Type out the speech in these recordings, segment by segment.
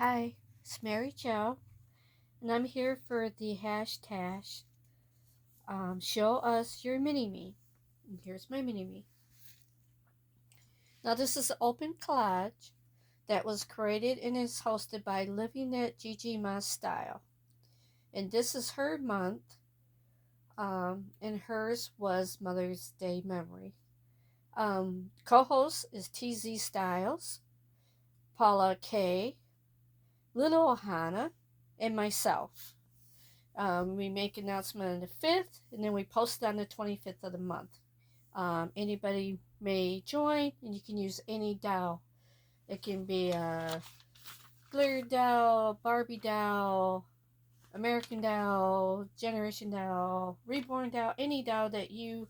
Hi, it's Mary Jo, and I'm here for the hashtag show us your mini me. And here's my mini me. Now, this is an open collage that was created and is hosted by Living at Gigi My Style. And this is her month, and hers was Mother's Day Memory. Co host is TZ Styles, Paula K, Little Ohana, and myself. We make announcement on the 5th, and then we post it on the 25th of the month. Anybody may join, and you can use any doll. It can be a glitter doll, Barbie doll, American doll, Generation doll, Reborn doll, any doll that you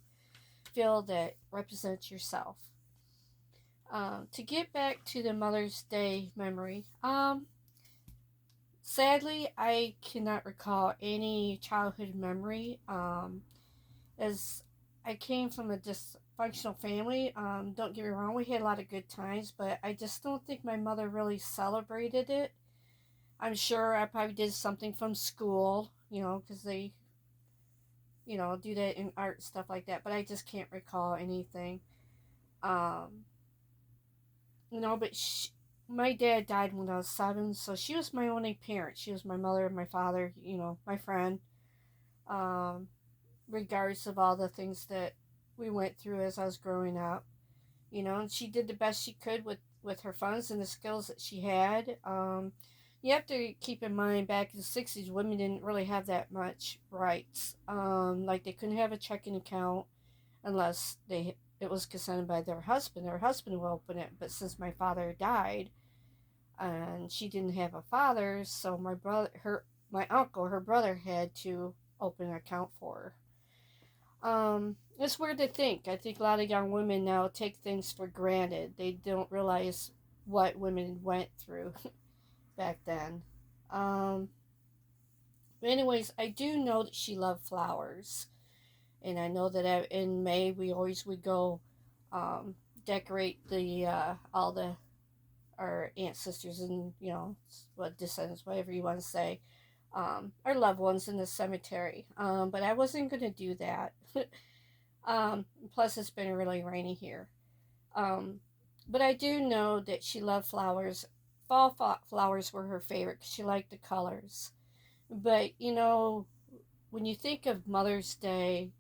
feel that represents yourself. To get back to the Mother's Day memory, sadly, I cannot recall any childhood memory. As I came from a dysfunctional family, don't get me wrong, we had a lot of good times, but I just don't think my mother really celebrated it. I'm sure I probably did something from school, because they, do that in art and stuff like that, but I just can't recall anything. Um, but my dad died when I was 7, so she was my only parent. She was my mother, my father, my friend. Um, Regardless of all the things that we went through as I was growing up, and she did the best she could with her funds and the skills that she had. You have to keep in mind back in the 60s, women didn't really have that much rights. Like they couldn't have a checking account unless it was consented by their husband. Their husband would open it, but since my father died and she didn't have a father, so my uncle, her brother, had to open an account for her. It's weird to think. I think a lot of young women now take things for granted. They don't realize what women went through back then. Um, but anyways, I do know that she loved flowers, and I know that in May we always would go decorate the all the our ancestors and what descendants, whatever you want to say, our loved ones in the cemetery. But I wasn't gonna do that. Plus, it's been really rainy here. Um, but I do know that she loved flowers. Fall flowers were her favorite because she liked the colors. But, when you think of Mother's Day,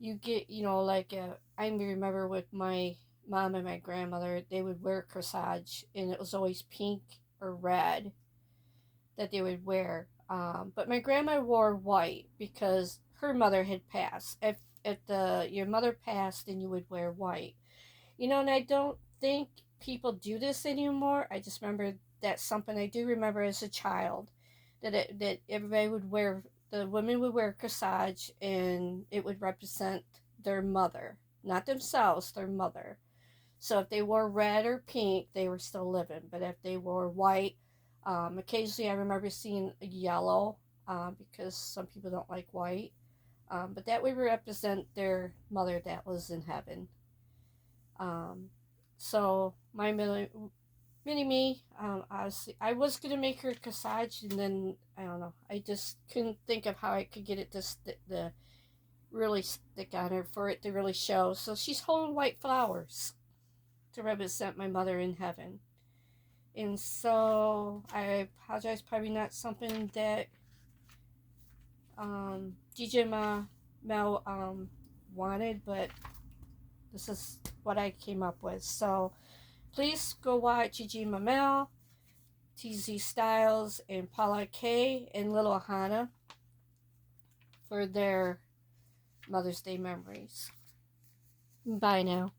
you get, I remember with my mom and my grandmother, they would wear corsage, and it was always pink or red that they would wear. But my grandma wore white because her mother had passed. If your mother passed, then you would wear white. And I don't think people do this anymore. I just remember that's something I do remember as a child, that everybody would wear. The women would wear corsage, and it would represent their mother, not themselves, their mother. So if they wore red or pink, they were still living. But if they wore white, occasionally I remember seeing yellow, because some people don't like white. But that would represent their mother that was in heaven. Um, so my mini me, obviously, I was gonna make her corsage, and then I don't know. I just couldn't think of how I could get it to the really stick on her for it to really show. So she's holding white flowers to represent my mother in heaven. And so I apologize, probably not something that DJ Mel wanted, but this is what I came up with. So please go watch Gigi Mamel, TZ Styles, and Paula K, and Little Hannah for their Mother's Day memories. Bye now.